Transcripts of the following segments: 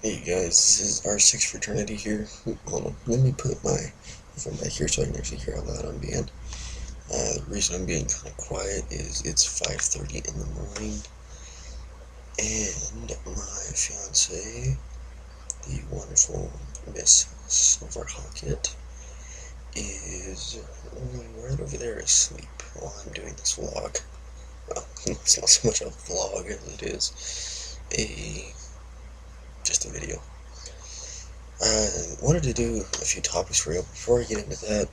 Hey guys, this is R6 Fraternity here. Hold on, let me put my phone back here so I can actually hear how loud I'm being. The reason I'm being kind of quiet is it's 5:30 in the morning, and my fiance, the wonderful Miss Silver Hockett, is right over there asleep while I'm doing this vlog. Well, it's not so much a vlog as it is just a video. I wanted to do a few topics for you. Before I get into that,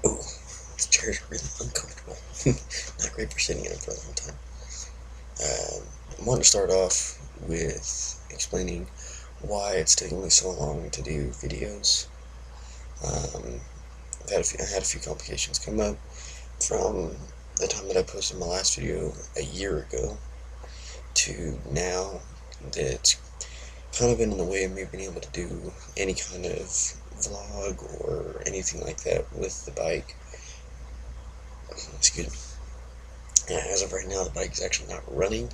oh, this chair is really uncomfortable. Not great for sitting in it for a long time. I want to start off with explaining why it's taking me so long to do videos. I had a few complications come up from the time that I posted my last video a year ago to now. That's kind of been in the way of me being able to do any kind of vlog or anything like that with the bike. Excuse me. As of right now, the bike is actually not running.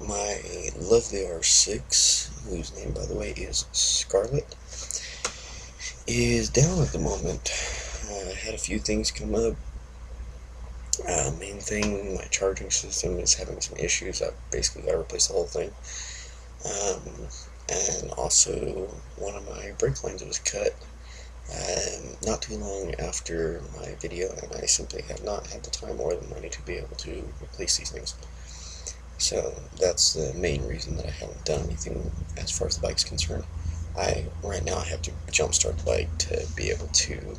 My lovely R6, whose name, by the way, is Scarlet, is down at the moment. I had a few things come up. Main thing, my charging system is having some issues. I basically got to replace the whole thing. And also, one of my brake lines was cut not too long after my video, and I simply have not had the time or the money to be able to replace these things. So that's the main reason that I haven't done anything as far as the bike's concerned. Right now I have to jumpstart the bike to be able to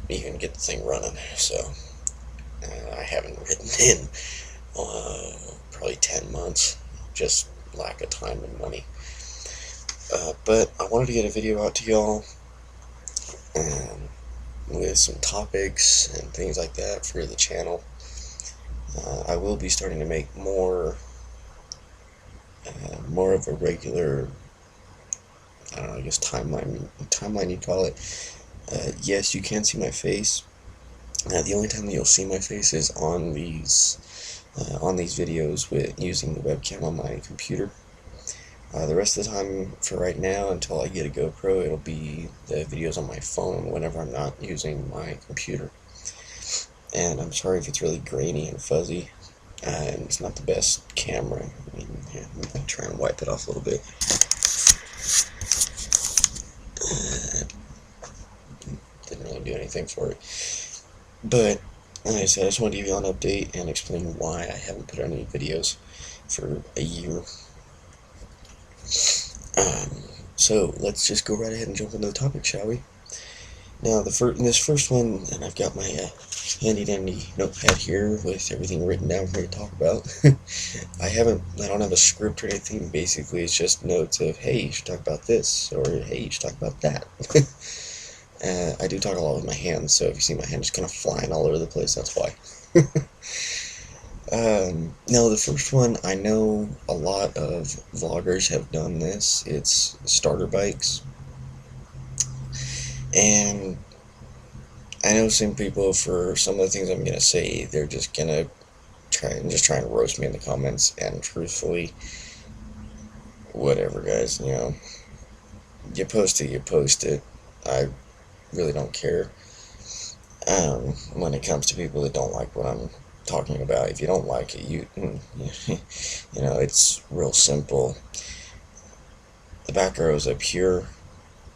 even get the thing running. So I haven't ridden in probably 10 months, just lack of time and money. But I wanted to get a video out to y'all with some topics and things like that for the channel. I will be starting to make more of a regular, I don't know, I guess timeline you'd call it. Yes, you can see my face. The only time that you'll see my face is on these videos with using the webcam on my computer. The rest of the time, for right now, until I get a GoPro, it'll be the videos on my phone whenever I'm not using my computer. And I'm sorry if it's really grainy and fuzzy, and it's not the best camera. I mean, yeah, I'm going to try and wipe it off a little bit. Didn't really do anything for it. But, like I said, I just wanted to give you an update and explain why I haven't put out any videos for a year. So let's just go right ahead and jump into the topic, shall we? Now, this first one, and I've got my handy dandy notepad here with everything written down for me to talk about. I don't have a script or anything. Basically, it's just notes of, hey, you should talk about this, or hey, you should talk about that. I do talk a lot with my hands, so if you see my hand just kind of flying all over the place, that's why. Now, the first one, I know a lot of vloggers have done this. It's starter bikes. And I know some people, for some of the things I'm going to say, they're just going to try and roast me in the comments. And truthfully, whatever, guys, you know, you post it, you post it. I really don't care. When it comes to people that don't like what I'm talking about, if you don't like it, you know, it's real simple. The back arrow is up here,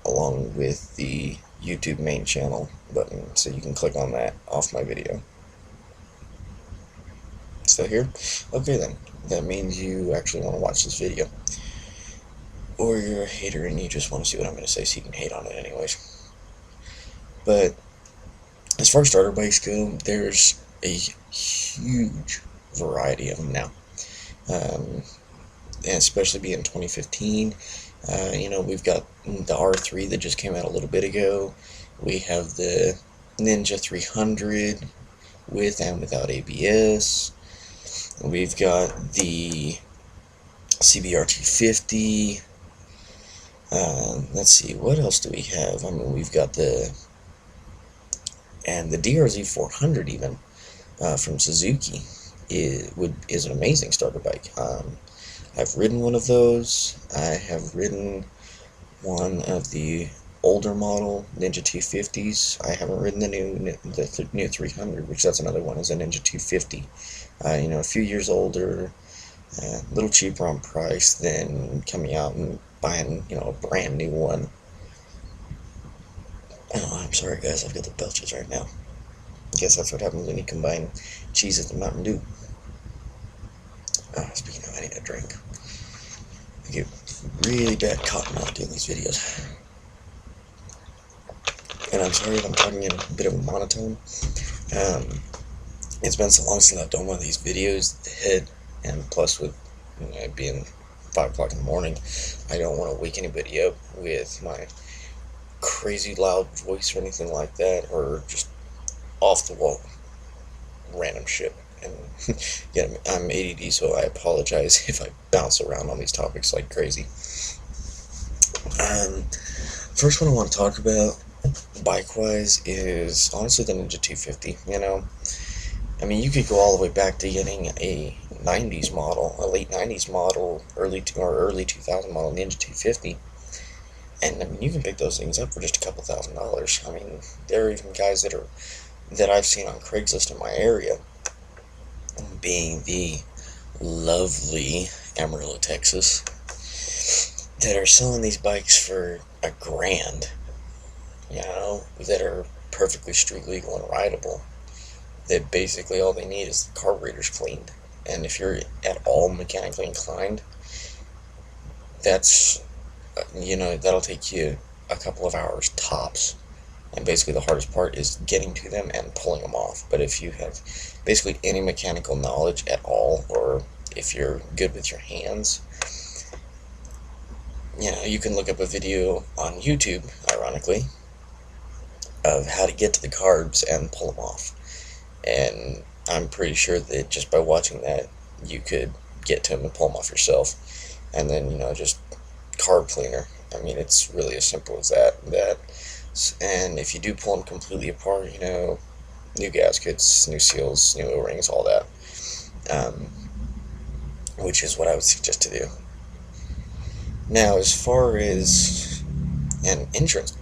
along with the YouTube main channel button, so you can click on that off my video. Still here? Okay then, that means you actually want to watch this video. Or you're a hater and you just want to see what I'm going to say, so you can hate on it anyways. But as far as starter bikes go, there's a huge variety of them now. And especially being 2015, you know, we've got the R3 that just came out a little bit ago. We have the Ninja 300 with and without ABS. We've got the CBR 250. Let's see, what else do we have? I mean, we've got the DRZ 400 even from Suzuki is an amazing starter bike. I've ridden one of those. I have ridden one of the older model Ninja 250s. I haven't ridden the new 300, which that's another one, is a Ninja 250. A few years older, a little cheaper on price than coming out and buying, a brand new one. Oh, I'm sorry guys, I've got the belches right now. I guess that's what happens when you combine cheeses and Mountain Dew. Speaking of, I need a drink. I get really bad cotton mouth doing these videos. And I'm sorry if I'm talking in a bit of a monotone. It's been so long since I've done one of these videos, the head, and plus with it being 5 o'clock in the morning, I don't want to wake anybody up with my crazy loud voice or anything like that, or just off the wall random shit. And yeah, I'm ADD, so I apologize if I bounce around on these topics like crazy. First one I want to talk about, bike-wise, is honestly the Ninja 250. You could go all the way back to getting a 90s model, a late 90s model, early 2000 model Ninja 250, and you can pick those things up for just a couple $1,000s. There are even guys that I've seen on Craigslist in my area, being the lovely Amarillo, Texas, that are selling these bikes for $1,000, that are perfectly street legal and rideable, that basically all they need is the carburetors cleaned. And if you're at all mechanically inclined, that'll take you a couple of hours tops. And basically the hardest part is getting to them and pulling them off. But if you have basically any mechanical knowledge at all, or if you're good with your hands, you can look up a video on YouTube, ironically, of how to get to the carbs and pull them off. And I'm pretty sure that just by watching that, you could get to them and pull them off yourself. And then, just carb cleaner. It's really as simple as that. And if you do pull them completely apart, new gaskets, new seals, new O-rings, all that. Which is what I would suggest to do. Now, as far as insurance,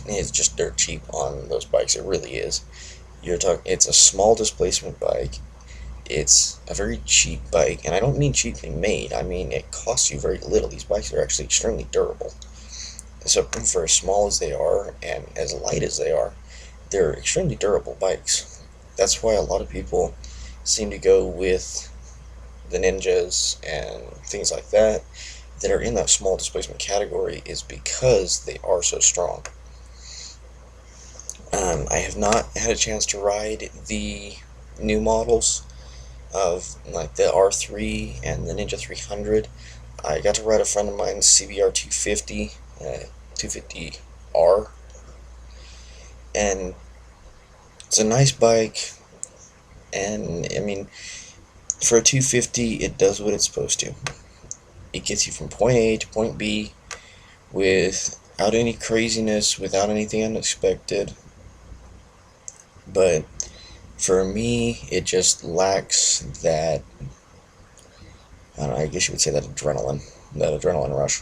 is just dirt cheap on those bikes. It really is. It's a small displacement bike. It's a very cheap bike, and I don't mean cheaply made. It costs you very little. These bikes are actually extremely durable. So for as small as they are and as light as they are, they're extremely durable bikes. That's why a lot of people seem to go with the Ninjas and things like that are in that small displacement category, is because they are so strong. I have not had a chance to ride the new models of like the R3 and the Ninja 300. I got to ride a friend of mine's CBR 250, 250R, and it's a nice bike. And for a 250, it does what it's supposed to. It gets you from point A to point B without any craziness, without anything unexpected. But for me, it just lacks that, I don't know, I guess you would say that adrenaline rush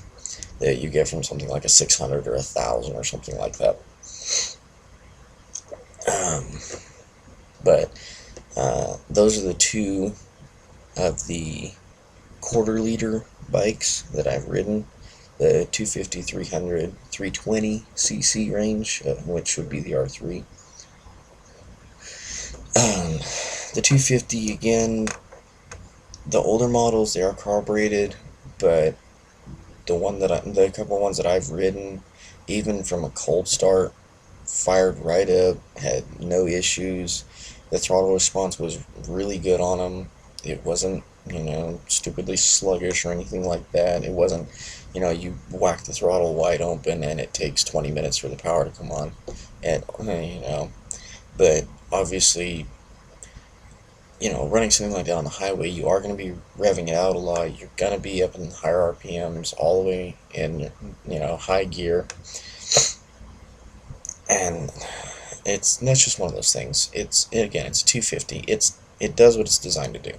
that you get from something like a 600 or 1,000 or something like that. But those are the two of the quarter-liter bikes that I've ridden. The 250, 300, 320 cc range, which would be the R3. The 250, again, the older models, they are carbureted, but the couple ones that I've ridden, even from a cold start, fired right up, had no issues. The throttle response was really good on them. It wasn't, stupidly sluggish or anything like that. It wasn't, you whack the throttle wide open and it takes 20 minutes for the power to come on. And, but obviously, running something like that on the highway, you are going to be revving it out a lot. You're going to be up in higher RPMs, all the way in, high gear. And that's just one of those things. It's 250. It does what it's designed to do.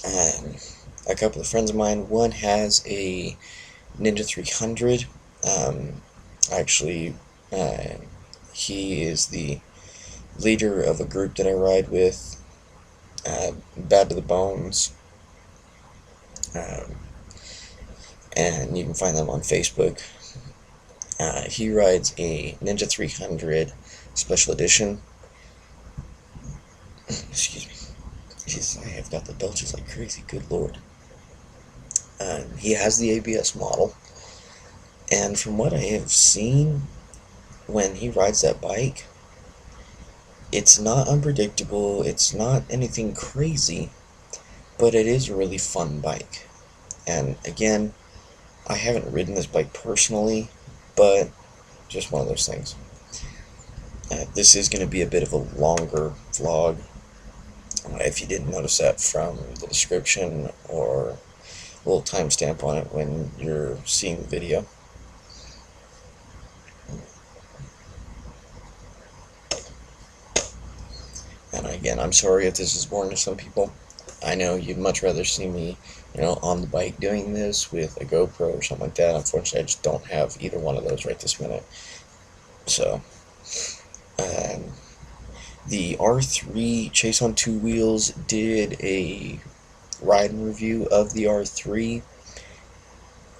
A couple of friends of mine, one has a Ninja 300. Actually, uh, he is the leader of a group that I ride with, Bad to the Bones, um, and you can find them on Facebook. He rides a Ninja 300 Special Edition. Excuse me. Jeez, I have got the belches like crazy, good lord. He has the ABS model, and from what I have seen when he rides that bike, it's not unpredictable, it's not anything crazy, but it is a really fun bike. And again, I haven't ridden this bike personally, but just one of those things. This is going to be a bit of a longer vlog, if you didn't notice that from the description or a little timestamp on it when you're seeing the video. And again, I'm sorry if this is boring to some people. I know you'd much rather see me, on the bike doing this with a GoPro or something like that. Unfortunately, I just don't have either one of those right this minute. So, the R3 Chase on Two Wheels did a ride and review of the R3,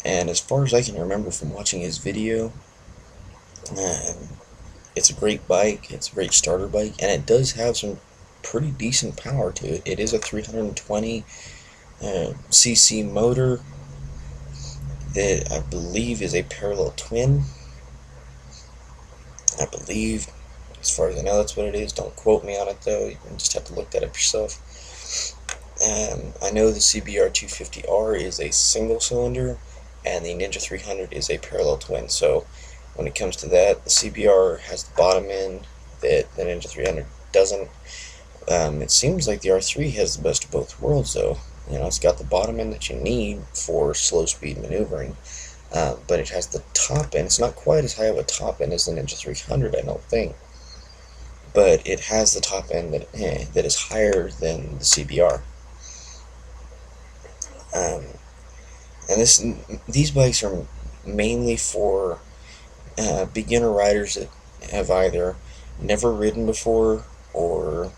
and as far as I can remember from watching his video, it's a great bike, it's a great starter bike, and it does have some pretty decent power to it. It is a 320 cc motor that I believe is a parallel twin. I believe, as far as I know, that's what it is. Don't quote me on it though, you just have to look that up yourself. I know the CBR 250R is a single cylinder, and the Ninja 300 is a parallel twin. So when it comes to that, the CBR has the bottom end that the Ninja 300 doesn't. It seems like the R3 has the best of both worlds though. It's got the bottom end that you need for slow speed maneuvering, but it has the top end. It's not quite as high of a top end as the Ninja 300, I don't think, but it has the top end that is higher than the CBR. And these bikes are mainly for beginner riders that have either never ridden before or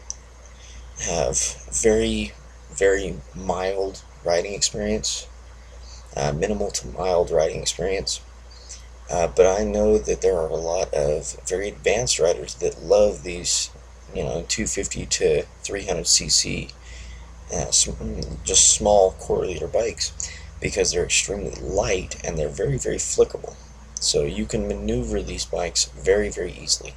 have very, very mild riding experience, minimal to mild riding experience. But I know that there are a lot of very advanced riders that love these, 250 to 300 cc, just small quarter-liter bikes, because they're extremely light and they're very, very flickable. So you can maneuver these bikes very, very easily.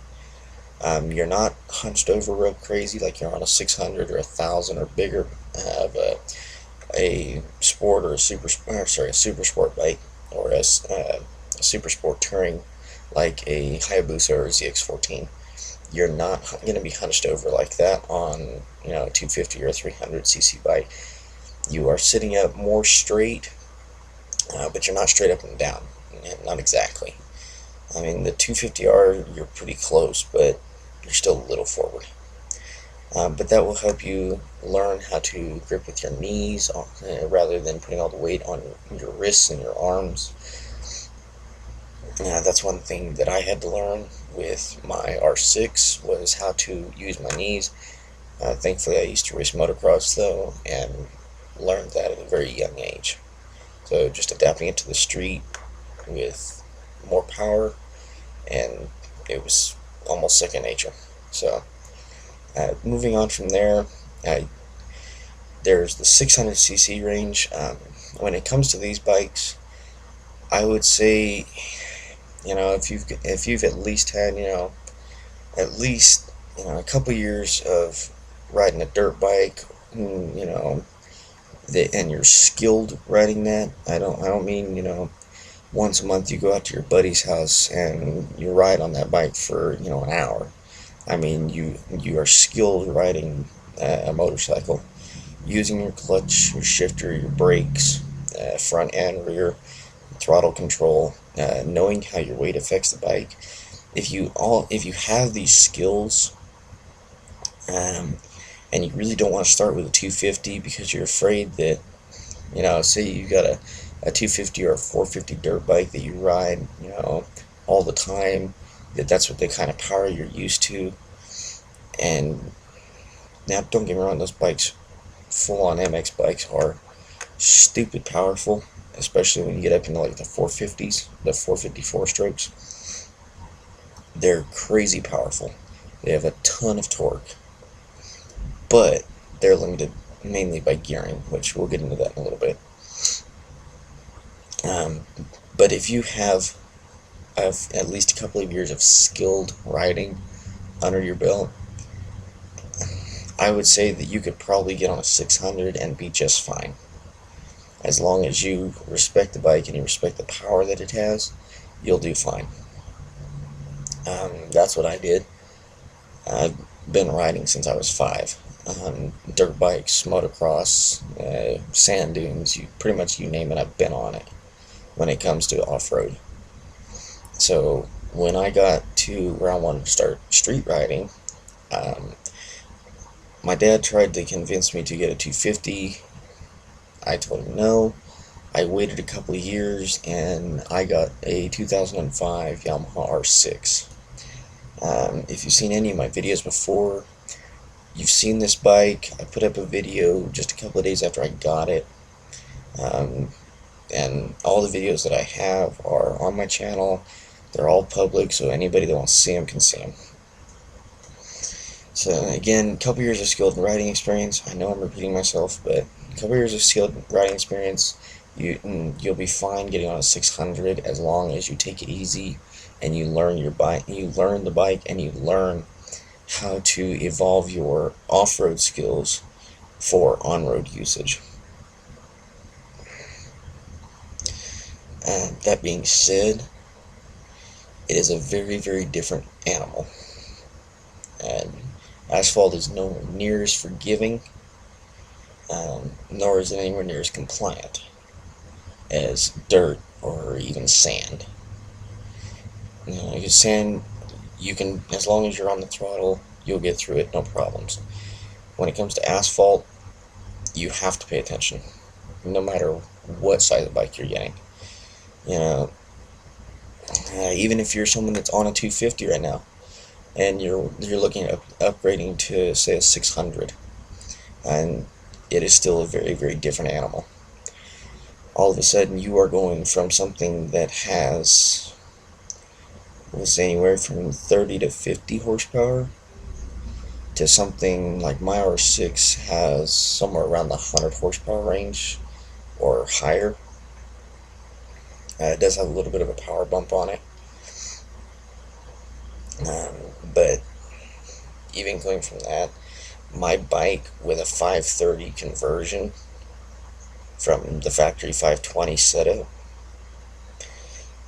You're not hunched over real crazy like you're on a 600 or 1,000 or bigger of a sport or a super sport bike, or a super sport touring like a Hayabusa or a ZX14. You're not going to be hunched over like that on a 250 or a 300 cc bike. You are sitting up more straight, but you're not straight up and down. Not exactly. I mean, the 250R, you're pretty close, but you're still a little forward. But that will help you learn how to grip with your knees rather than putting all the weight on your wrists and your arms. That's one thing that I had to learn with my R6, was how to use my knees. Thankfully, I used to race motocross though, and learned that at a very young age. So just adapting it to the street with more power, and it was almost second nature. So moving on from there, there's the 600cc range. When it comes to these bikes, I would say, if you've at least had a couple years of riding a dirt bike, and you're skilled riding that. I don't mean once a month you go out to your buddy's house and you ride on that bike for an hour. I mean, you are skilled riding a motorcycle, using your clutch, your shifter, your brakes, front and rear, throttle control, knowing how your weight affects the bike. If you have these skills, and you really don't want to start with a 250 because you're afraid that, say you got a 250 or a 450 dirt bike that you ride, all the time, that's what the kind of power you're used to. And now, don't get me wrong, those bikes, full-on MX bikes, are stupid powerful, especially when you get up into like the 450s, the 454 strokes. They're crazy powerful. They have a ton of torque, but they're limited mainly by gearing, which we'll get into that in a little bit. Um, but if you have at least a couple of years of skilled riding under your belt, I would say that you could probably get on a 600 and be just fine. As long as you respect the bike and you respect the power that it has, you'll do fine. That's what I did. I've been riding since I was 5. Dirt bikes, motocross, sand dunes, pretty much you name it, I've been on it when it comes to off-road. So when I got to where I wanted to start street riding, um, my dad tried to convince me to get a 250. I told him no. I waited a couple of years and I got a 2005 Yamaha R6. If you've seen any of my videos before, you've seen this bike. I put up a video just a couple of days after I got it. Um, and all the videos that I have are on my channel. They're all public, so anybody that wants to see them can see them. So again, a couple years of skilled riding experience. I know I'm repeating myself, but a couple years of skilled riding experience, you'll be fine getting on a 600 as long as you take it easy and you learn your bike. You learn the bike and you learn how to evolve your off-road skills for on-road usage. That being said, it is a very, very different animal. And asphalt is nowhere near as forgiving, nor is it anywhere near as compliant as dirt or even sand. Sand, you can, as long as you're on the throttle, you'll get through it, no problems. When it comes to asphalt, you have to pay attention, no matter what size of bike you're getting. Even if you're someone that's on a 250 right now, and you're looking at upgrading to, say, a 600, and it is still a very, very different animal. All of a sudden, you are going from something that has, we'll say, anywhere from 30 to 50 horsepower to something like my R6 has somewhere around the 100 horsepower range or higher. It does have a little bit of a power bump on it. But even going from that, my bike with a 530 conversion from the factory 520 setup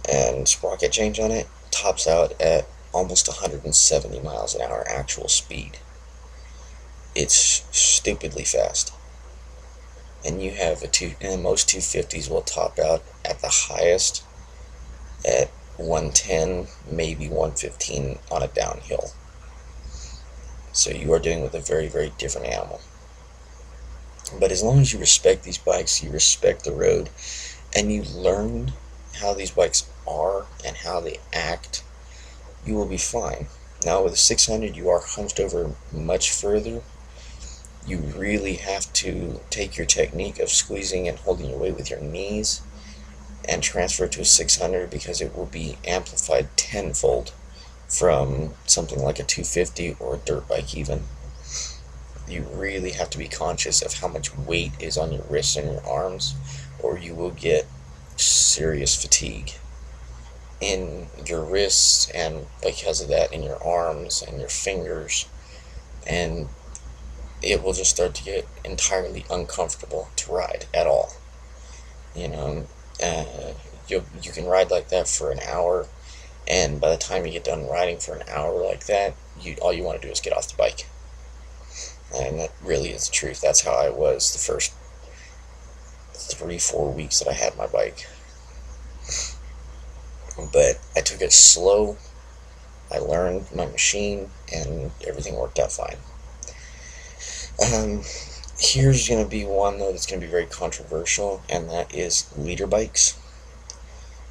and sprocket change on it tops out at almost 170 miles an hour actual speed. It's stupidly fast. And you have and most 250s will top out at the highest at 110, maybe 115 on a downhill. So you are dealing with a very, very different animal. But as long as you respect these bikes, you respect the road, and you learn how these bikes are and how they act, you will be fine. Now with a 600, you are hunched over much further. You really have to take your technique of squeezing and holding your weight with your knees and transfer it to a 600, because it will be amplified tenfold from something like a 250 or a dirt bike even. You really have to be conscious of how much weight is on your wrists and your arms, or you will get serious fatigue in your wrists, and because of that in your arms and your fingers, and it will just start to get entirely uncomfortable to ride at all. You can ride like that for an hour, and by the time you get done riding for an hour like that, all you want to do is get off the bike. And that really is the truth. That's how I was the first 3-4 weeks that I had my bike. But I took it slow, I learned my machine, and everything worked out fine. Um, Here's going to be one, though, that's going to be very controversial, and that is leader bikes.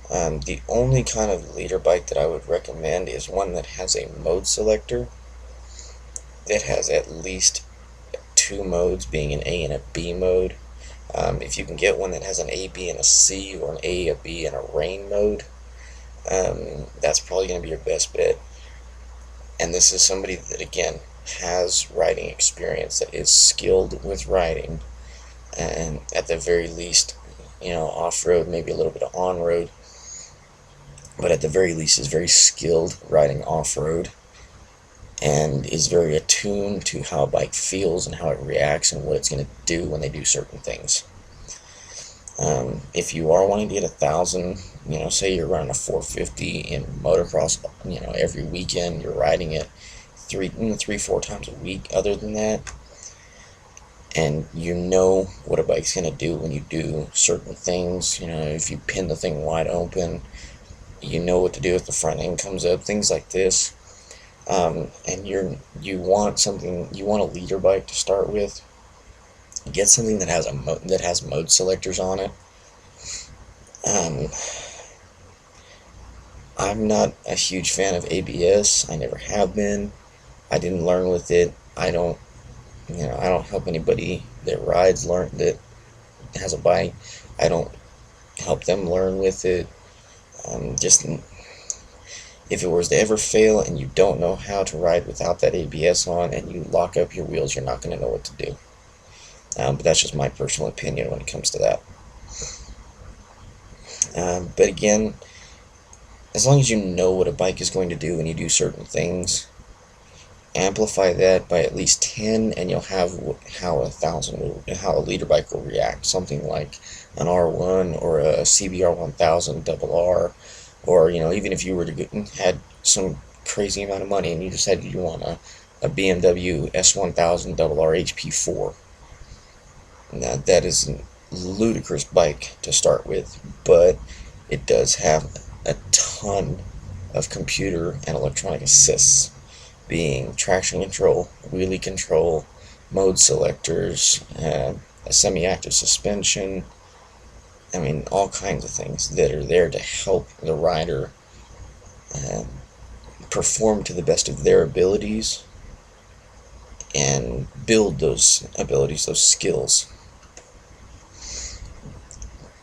The only kind of leader bike that I would recommend is one that has a mode selector that has at least two modes, being an A and a B mode. If you can get one that has an A, B, and a C, or an A, B, and a rain mode, that's probably going to be your best bet. And this is somebody that, again, has riding experience, that is skilled with riding, and at the very least, off-road, maybe a little bit of on-road, but at the very least is very skilled riding off-road, and is very attuned to how a bike feels and how it reacts and what it's going to do when they do certain things. If you are wanting to get 1,000, say you're running a 450 in motocross, every weekend you're riding it three, 4 times a week. Other than that, and you know what a bike's gonna do when you do certain things. If you pin the thing wide open, you know what to do if the front end comes up. Things like this. And you want a leader bike to start with. Get something that has mode selectors on it. I'm not a huge fan of ABS. I never have been. I didn't learn with it. I don't help anybody that that has a bike. I don't help them learn with it. Just if it was to ever fail and you don't know how to ride without that ABS on and you lock up your wheels, you're not going to know what to do. But that's just my personal opinion when it comes to that. But again, as long as you know what a bike is going to do when you do certain things, amplify that by at least 10, and you'll have how a leader bike will react. Something like an R1 or a CBR 1000 double R, or even if you were to had some crazy amount of money and you decided you want a BMW S1000 double R HP4. Now that is a ludicrous bike to start with, but it does have a ton of computer and electronic assists, being traction control, wheelie control, mode selectors, a semi-active suspension. I mean, all kinds of things that are there to help the rider perform to the best of their abilities and build those abilities, those skills.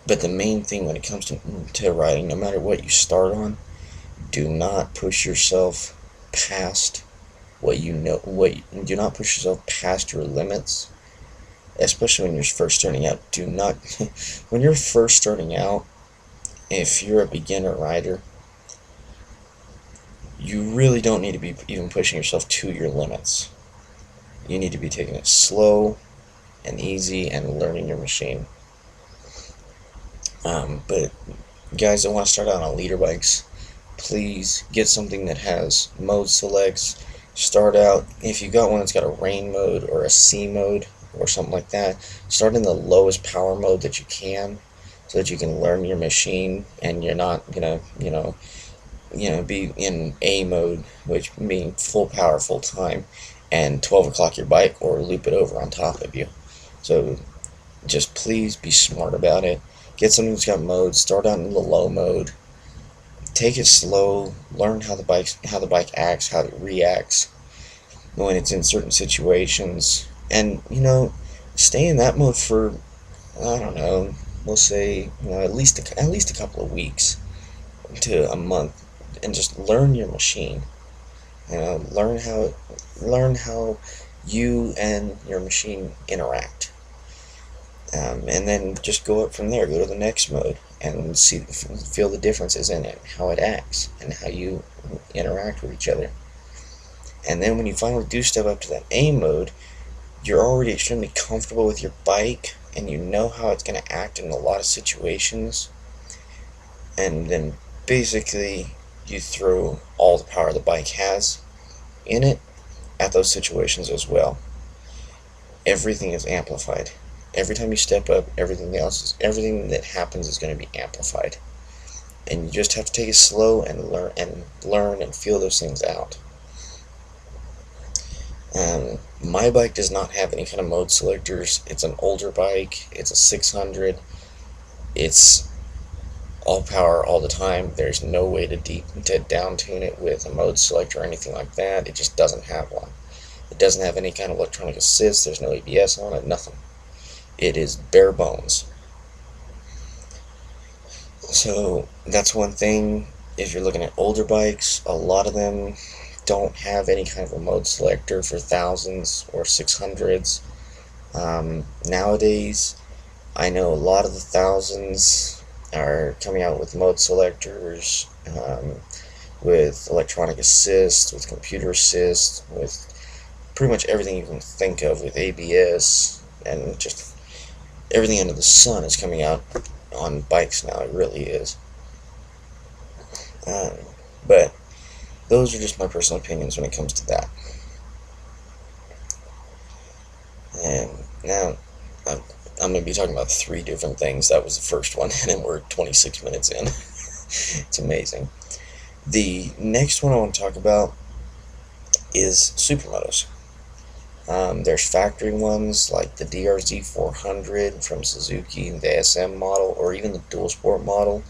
But the main thing when it comes to riding, no matter what you start on, do not push yourself past do not push yourself past your limits, especially when you're first starting out. When you're first starting out, if you're a beginner rider, you really don't need to be even pushing yourself to your limits. You need to be taking it slow and easy and learning your machine. But guys that want to start out on leader bikes, please get something that has mode selects. Start out, if you got one that's got a rain mode or a C mode or something like that, start in the lowest power mode that you can, so that you can learn your machine and you're not gonna be in A mode, which means full power full time, and 12 o'clock your bike or loop it over on top of you. So just please be smart about it. Get something that's got modes. Start out in the low mode. Take it slow. Learn how the bike acts, how it reacts when it's in certain situations, and stay in that mode for, I don't know, we'll say at least a couple of weeks to a month, and just learn your machine. Learn how you and your machine interact. And then just go up from there. Go to the next mode and feel the differences in it, how it acts, and how you interact with each other. And then when you finally do step up to that A mode, you're already extremely comfortable with your bike, and you know how it's going to act in a lot of situations. And then basically you throw all the power the bike has in it at those situations as well. Everything is amplified. Every time you step up, everything that happens is going to be amplified, and you just have to take it slow and learn and feel those things out. My bike does not have any kind of mode selectors. It's an older bike. It's a 600. It's all power all the time. There's no way to down tune it with a mode selector or anything like that. It just doesn't have one. It doesn't have any kind of electronic assist. There's no ABS on it. Nothing. It is bare bones. So that's one thing. If you're looking at older bikes, a lot of them don't have any kind of a mode selector for thousands or 600s. Nowadays, I know a lot of the thousands are coming out with mode selectors, with electronic assist, with computer assist, with pretty much everything you can think of, with ABS, and just everything under the sun is coming out on bikes now. It really is. Um, but those are just my personal opinions when it comes to that. And now I'm, I'm going to be talking about three different things. That was the first one, and then we're 26 minutes in. It's amazing. The next one I want to talk about is supermotos. There's factory ones like the DRZ 400 from Suzuki, the SM model, or even the dual sport model,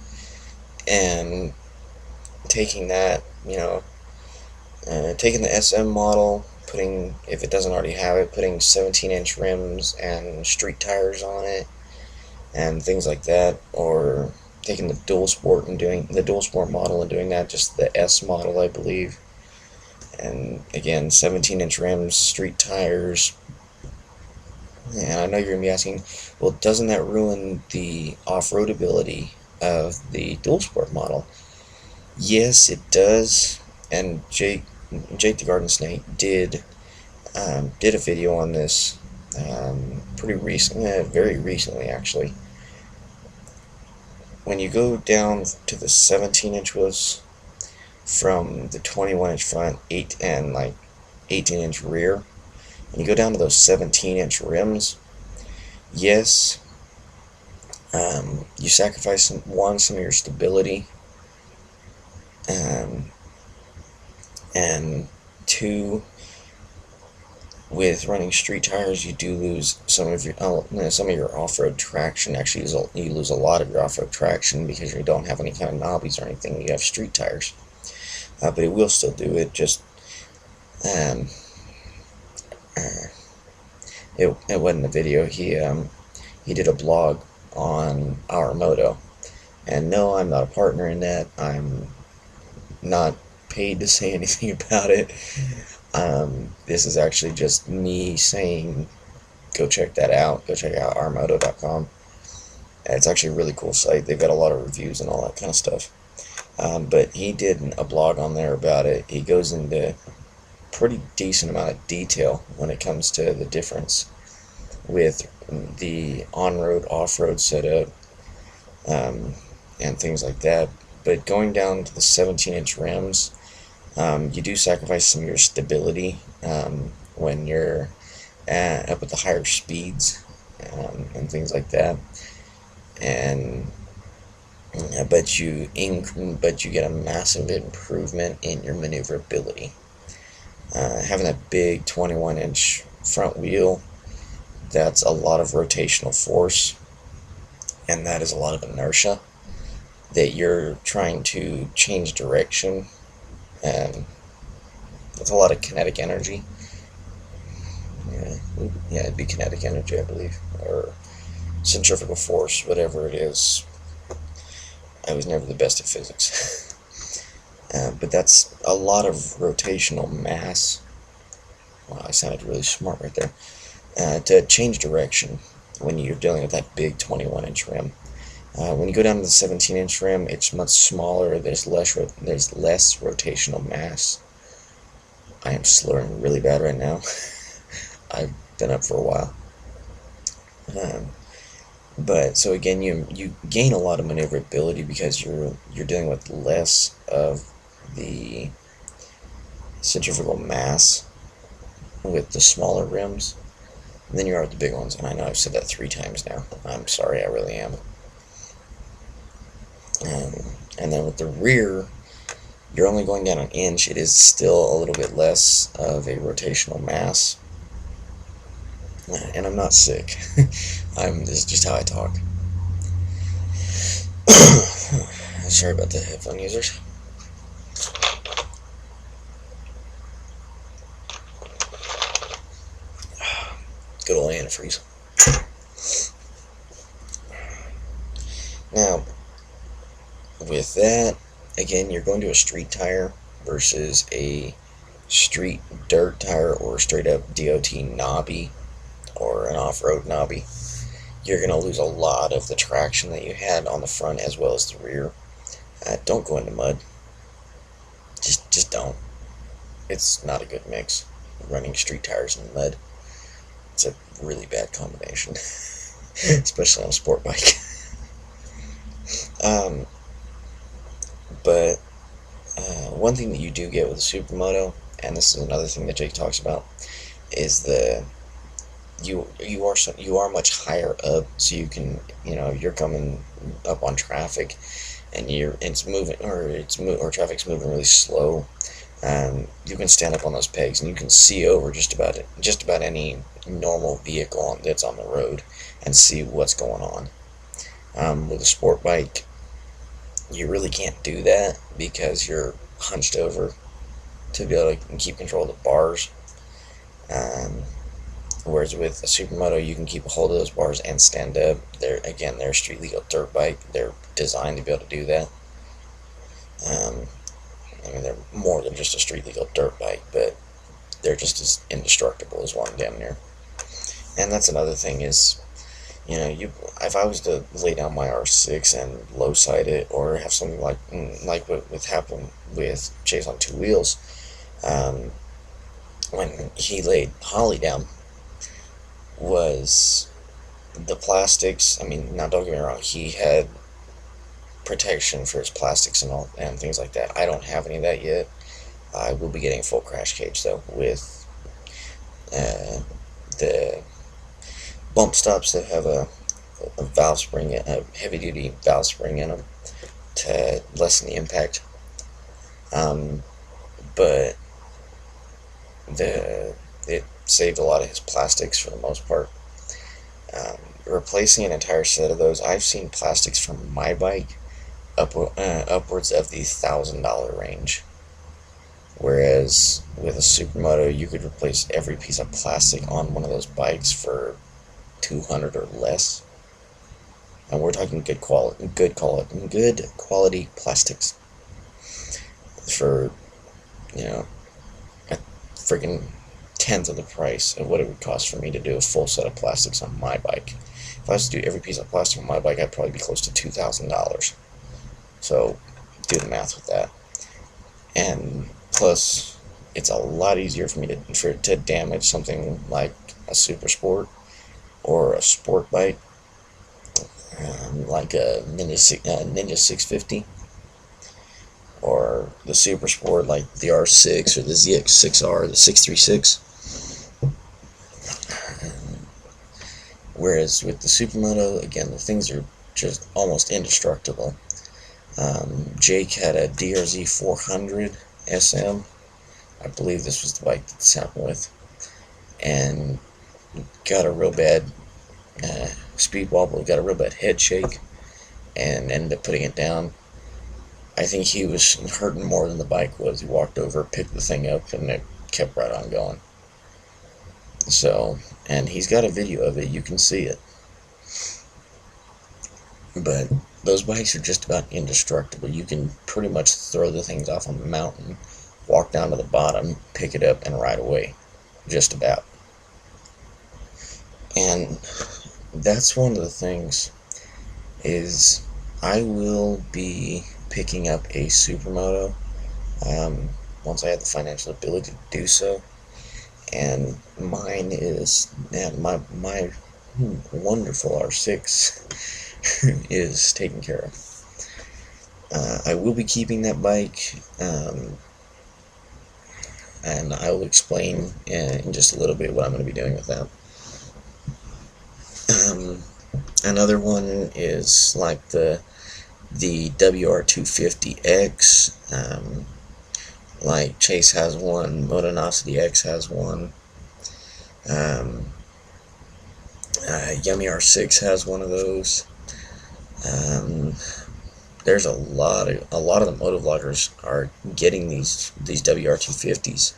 and taking that, taking the SM model, putting, if it doesn't already have it, putting 17-inch rims and street tires on it, and things like that, or taking the dual sport and doing the dual sport model and doing that, just the S model, I believe. And again, 17-inch rims, street tires. And I know you're going to be asking, well, doesn't that ruin the off-road ability of the dual sport model? Yes, it does. And Jake the Garden Snake did a video on this pretty recently, very recently actually. When you go down to the 17-inch wheels from the 21-inch front, 18-inch rear, and you go down to those 17-inch rims, yes, you sacrifice some of your stability, and two, with running street tires, you do lose some of your off-road traction. Actually, you lose a lot of your off-road traction because you don't have any kind of knobbies or anything. You have street tires, but it will still do it. Just it wasn't a video. He did a blog on our moto, and no, I'm not a partner in that. I'm not paid to say anything about it. This is actually just me saying, go check that out. Go check out ourmoto.com. It's actually a really cool site. They've got a lot of reviews and all that kind of stuff. But he did a blog on there about it. He goes into pretty decent amount of detail when it comes to the difference with the on-road, off-road setup, and things like that. But going down to the 17-inch rims, you do sacrifice some of your stability when you're up at the higher speeds and things like that. And but you get a massive improvement in your maneuverability. Having that big 21-inch front wheel, that's a lot of rotational force, and that is a lot of inertia that you're trying to change direction, and that's a lot of kinetic energy. Yeah, it'd be kinetic energy, I believe, or centrifugal force, whatever it is. I was never the best at physics. But that's a lot of rotational mass. Wow, I sounded really smart right there. To change direction when you're dealing with that big 21-inch rim. When you go down to the 17-inch rim, it's much smaller. There's less rotational mass. I am slurring really bad right now. I've been up for a while. But so again, you gain a lot of maneuverability because you're dealing with less of the centrifugal mass with the smaller rims than you are with the big ones. And I know I've said that 3 times now. I'm sorry, I really am. And then with the rear, you're only going down an inch. It is still a little bit less of a rotational mass. And I'm not sick. This is just how I talk. Sorry about the headphone users. Good old antifreeze. Now, with that, again, you're going to a street tire versus a street dirt tire or straight up DOT knobby or an off-road knobby. You're going to lose a lot of the traction that you had on the front as well as the rear. Don't go into mud. Just don't. It's not a good mix. Running street tires in mud. It's a really bad combination, especially on a sport bike. But one thing that you do get with a supermoto, and this is another thing that Jake talks about, is you are much higher up, so you can, you're coming up on traffic, and traffic's moving really slow. You can stand up on those pegs and you can see over just about any normal vehicle that's on the road and see what's going on. With a sport bike, you really can't do that because you're hunched over to be able to keep control of the bars. Whereas with a supermoto, you can keep a hold of those bars and stand up. They're a street legal dirt bike. They're designed to be able to do that. They're more than just a street legal dirt bike, but they're just as indestructible as one, damn near. And that's another thing is, if I was to lay down my R6 and low side it, or have something like what happened with Chase on Two Wheels, when he laid Holly down, was the plastics. Now don't get me wrong, he had protection for his plastics and things like that. I don't have any of that yet. I will be getting a full crash cage though, with the bump stops that have a valve spring, a heavy duty valve spring in them to lessen the impact. But it saved a lot of his plastics for the most part. Replacing an entire set of those, I've seen plastics from my bike upwards of the $1,000 range. Whereas with a supermoto, you could replace every piece of plastic on one of those bikes for $200 or less. And we're talking good quality plastics for, a freaking tenth of the price of what it would cost for me to do a full set of plastics on my bike. If I was to do every piece of plastic on my bike, I'd probably be close to $2,000. So do the math with that. And plus, it's a lot easier for me to damage something like a Super Sport or a sport bike, like a Ninja 650, or the Super Sport like the R6 or the ZX6R, the 636. Whereas with the supermoto, again, the things are just almost indestructible. Jake had a DRZ 400 SM. I believe this was the bike that this happened with, and got a real bad speed wobble, got a real bad head shake, and ended up putting it down. I think he was hurting more than the bike was. He walked over, picked the thing up, and it kept right on going. So, and he's got a video of it, you can see it. But those bikes are just about indestructible. You can pretty much throw the things off on the mountain, walk down to the bottom, pick it up, and ride away. Just about. And that's one of the things, is I will be picking up a supermoto once I have the financial ability to do so. And mine is, my wonderful R6 is taken care of. I will be keeping that bike, and I will explain in just a little bit what I'm going to be doing with that. Another one is like the WR250X. Like Chase has one, Motonosity X has one. Yummy R6 has one of those. Um, there's a lot of the motovloggers are getting these WR250s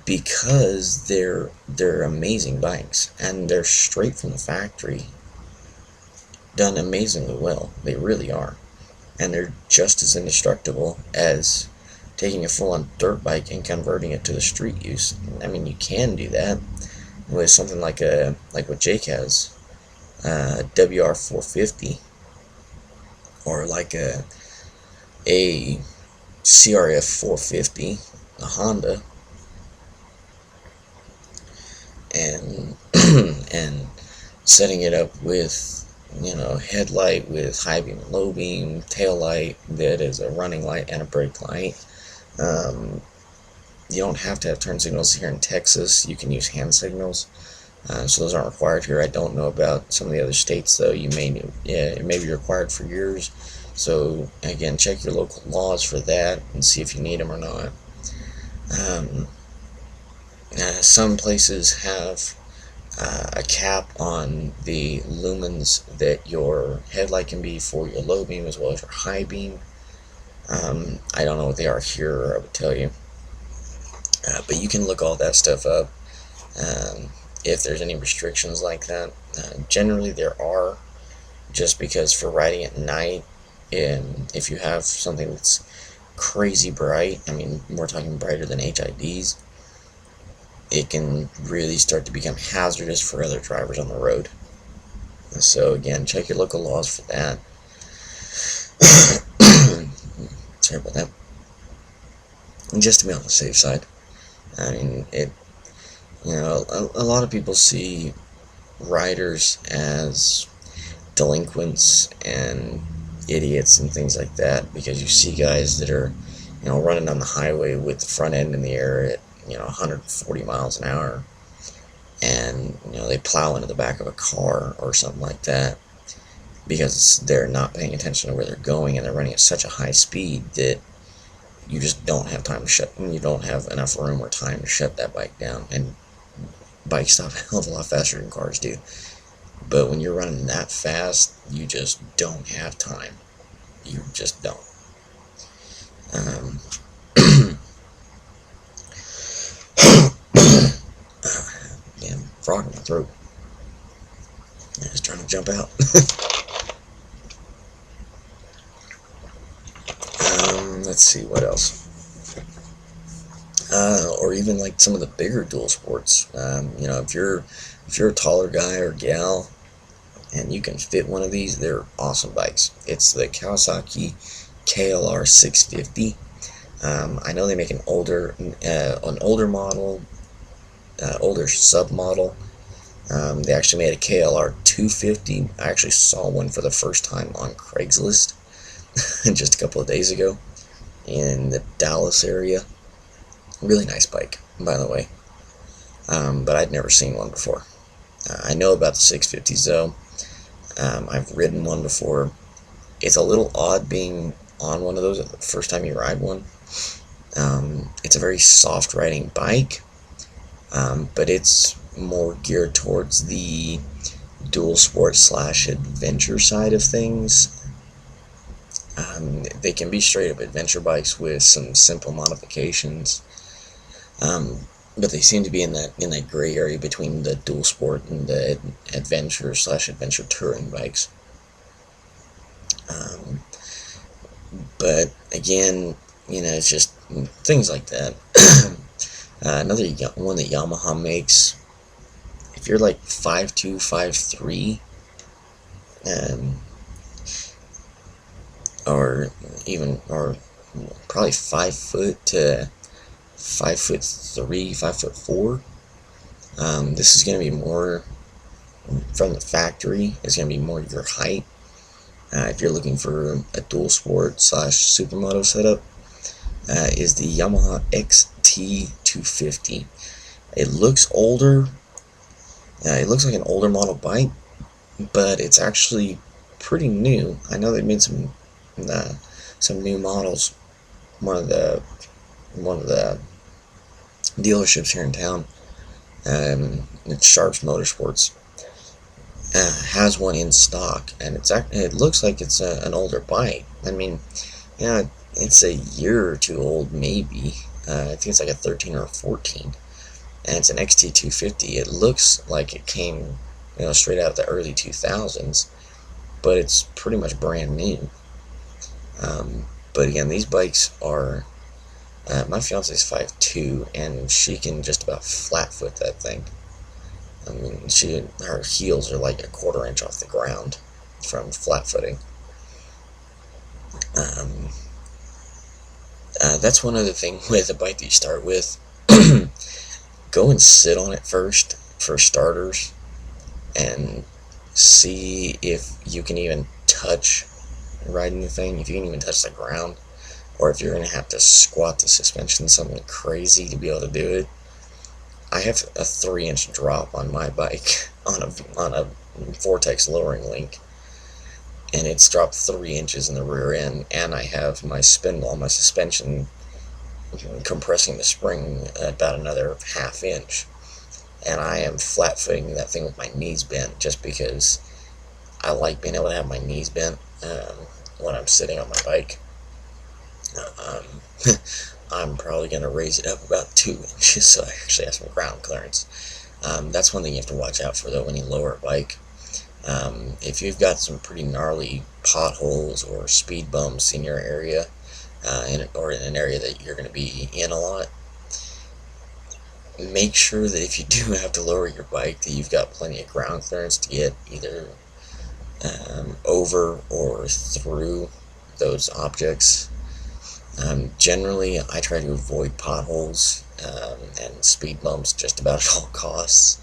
because they're amazing bikes, and they're straight from the factory, done amazingly well. They really are, and they're just as indestructible as taking a full-on dirt bike and converting it to the street use. I mean, you can do that with something like what Jake has, WR450, or like a CRF 450, a Honda, and and setting it up with, headlight with high beam and low beam, tail light that is a running light and a brake light. You don't have to have turn signals here in Texas. You can use hand signals, so those aren't required here. I don't know about some of the other states though. It may be required for yours. So again, check your local laws for that and see if you need them or not. Some places have a cap on the lumens that your headlight can be for your low beam as well as your high beam. I don't know what they are here, or I would tell you. But you can look all that stuff up if there's any restrictions like that. Generally there are, just because for riding at night, and if you have something that's crazy bright, I mean, we're talking brighter than HIDs, it can really start to become hazardous for other drivers on the road. So again, check your local laws for that. Sorry about that. And just to be on the safe side, I mean, a lot of people see riders as delinquents and idiots and things like that, because you see guys that are, running on the highway with the front end in the air at 140 miles an hour, and they plow into the back of a car or something like that because they're not paying attention to where they're going, and they're running at such a high speed that you just don't have time to you don't have enough room or time to shut that bike down. And bikes stop a hell of a lot faster than cars do, but when you're running that fast, you just don't have time. You just don't. Damn, frog in my throat. I was trying to jump out. Let's see what else. Or even like some of the bigger dual sports. If you're a taller guy or gal and you can fit one of these, they're awesome bikes. It's the Kawasaki KLR 650. I know they make an older model, older sub model. They actually made a KLR 250. I actually saw one for the first time on Craigslist just a couple of days ago in the Dallas area. Really nice bike, by the way. But I'd never seen one before. I know about the 650s though. I've ridden one before. It's a little odd being on one of those the first time you ride one. It's a very soft riding bike, but it's more geared towards the dual sport / adventure side of things. They can be straight up adventure bikes with some simple modifications, but they seem to be in that gray area between the dual sport and the adventure / adventure touring bikes. But again, it's just things like that. Another one that Yamaha makes, if you're like 5'2", 5'3", or probably 5 foot to 5'3", 5'4", this is going to be more from the factory. It's going to be more your height. If you're looking for a dual sport / supermoto setup, is the Yamaha XT250. It looks older. It looks like an older model bike, but it's actually pretty new. I know they made some new models. One of the dealerships here in town, it's Sharps Motorsports. has one in stock, and it looks like it's an older bike. I mean, yeah, it's a year or two old, maybe. I think it's like a 13 or a 14, and it's an XT250. It looks like it came, straight out of the early 2000s, but it's pretty much brand new. But again, these bikes are. My fiance's 5'2", and she can just about flat foot that thing. I mean, her heels are like a quarter-inch off the ground from flat footing. Um, that's one other thing with a bike that you start with. Go and sit on it first, for starters, and see if you can even touch riding the thing, if you can even touch the ground, or if you're going to have to squat the suspension something crazy to be able to do it. I have a 3-inch drop on my bike on a Vortex lowering link, and it's dropped 3 inches in the rear end, and I have my spindle, my suspension, compressing the spring about another ½ inch, and I am flat footing that thing with my knees bent, just because I like being able to have my knees bent when I'm sitting on my bike. I'm probably going to raise it up about 2 inches so I actually have some ground clearance. That's one thing you have to watch out for, though, when you lower a bike. If you've got some pretty gnarly potholes or speed bumps in your area, or in an area that you're going to be in a lot, make sure that if you do have to lower your bike, that you've got plenty of ground clearance to get either over or through those objects. Generally, I try to avoid potholes and speed bumps just about at all costs,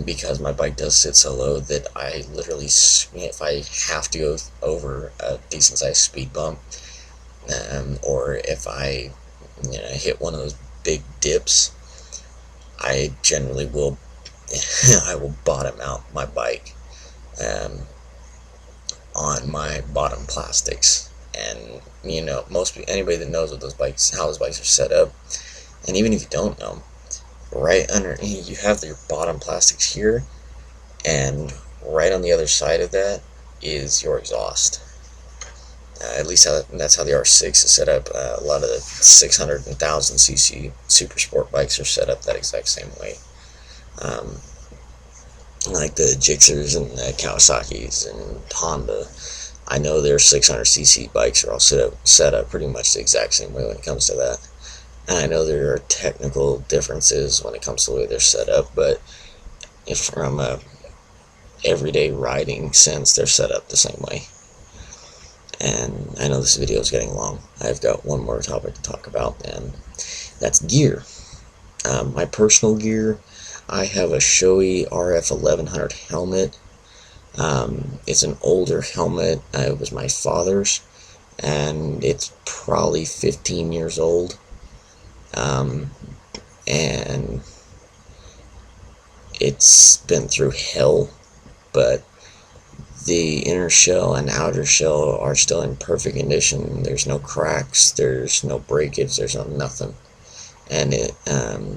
because my bike does sit so low that I literally, if I have to go over a decent sized speed bump, or if I hit one of those big dips, I generally will I will bottom out my bike on my bottom plastics. And anybody that knows what how those bikes are set up, and even if you don't know, right under you have your bottom plastics here, and right on the other side of that is your exhaust. At least that's how the R6 is set up. A lot of the 600 and 1000cc super sport bikes are set up that exact same way. Like the Gixxers and the Kawasaki's and Honda, I know their 600cc bikes are all set up pretty much the exact same way when it comes to that. And I know there are technical differences when it comes to the way they're set up, but from a everyday riding sense, they're set up the same way. And I know this video is getting long. I've got one more topic to talk about, and that's gear. My personal gear, I have a Shoei RF 1100 helmet. It's an older helmet. It was my father's, and it's probably 15 years old. And it's been through hell, but the inner shell and outer shell are still in perfect condition. There's no cracks, there's no breakage, there's no nothing. And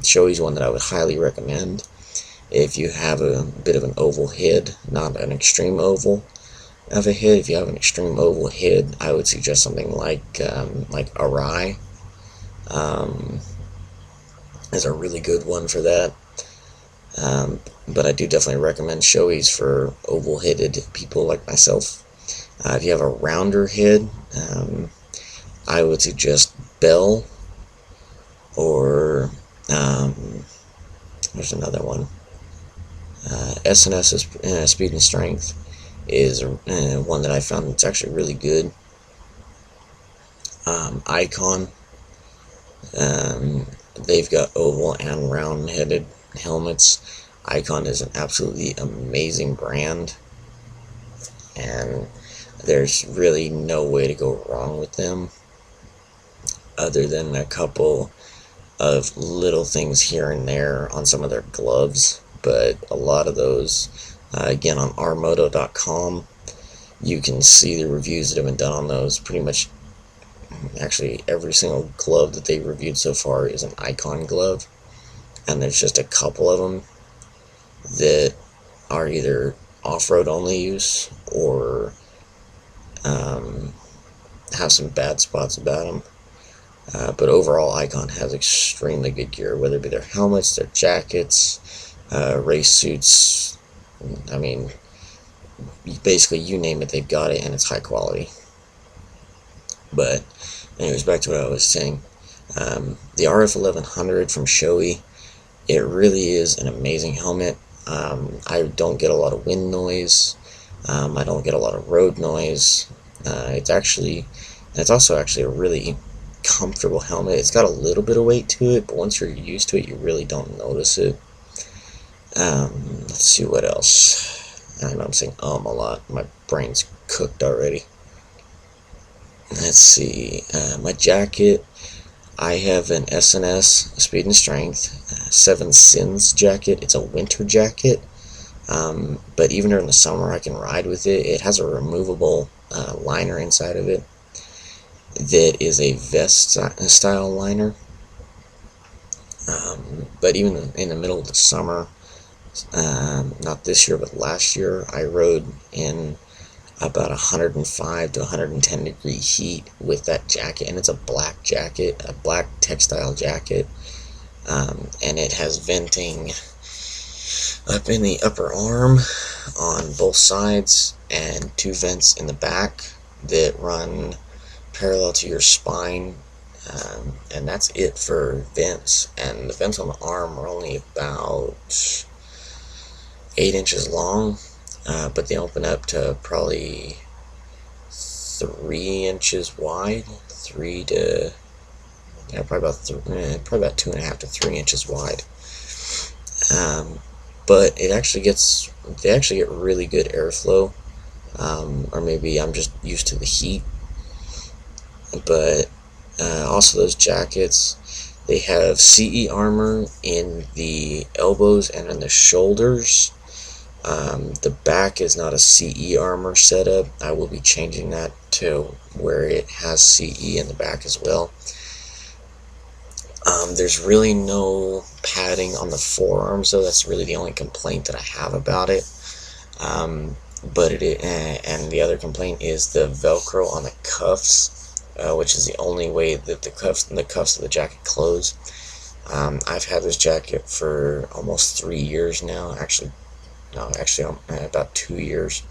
Shoei's one that I would highly recommend if you have a bit of an oval head, not an extreme oval of a head. If you have an extreme oval head, I would suggest something like Arai is a really good one for that. But I do definitely recommend Shoei's for oval-headed people like myself. If you have a rounder head, I would suggest Bell, or there's another one. S&S Speed and Strength is one that I found that's actually really good. Icon, they've got oval and round-headed helmets. Icon is an absolutely amazing brand, and there's really no way to go wrong with them, other than a couple of little things here and there on some of their gloves. But a lot of those, again, on rmoto.com, you can see the reviews that have been done on those. Pretty much, actually, every single glove that they've reviewed so far is an Icon glove, and there's just a couple of them that are either off-road only use, or have some bad spots about them. But overall, Icon has extremely good gear, whether it be their helmets, their jackets, race suits. I mean, basically you name it, they've got it, and it's high quality. But anyways, back to what I was saying. The RF 1100 from Shoei, it really is an amazing helmet. I don't get a lot of wind noise. I don't get a lot of road noise. It's also actually a really comfortable helmet. It's got a little bit of weight to it, but once you're used to it, you really don't notice it. Let's see what else. I know I'm saying a lot. My brain's cooked already. Let's see. My jacket. I have an SNS, Speed and Strength, 7 Sins jacket. It's a winter jacket, but even during the summer I can ride with it. It has a removable liner inside of it that is a vest style liner. But even in the middle of the summer, not this year but last year, I rode in about 105 to 110 degree heat with that jacket, and it's a black jacket, a black textile jacket, and it has venting up in the upper arm on both sides and 2 vents in the back that run parallel to your spine, and that's it for vents. And the vents on the arm are only about 8 inches long, but they open up to probably 3 inches wide, probably about 2.5 to 3 inches wide. But they actually get really good airflow, or maybe I'm just used to the heat. But also those jackets, they have CE armor in the elbows and in the shoulders. The back is not a CE armor setup. I will be changing that to where it has CE in the back as well. There's really no padding on the forearms, so that's really the only complaint that I have about it. And the other complaint is the Velcro on the cuffs, which is the only way that the cuffs of the jacket close. I've had this jacket for almost 3 years now. About 2 years.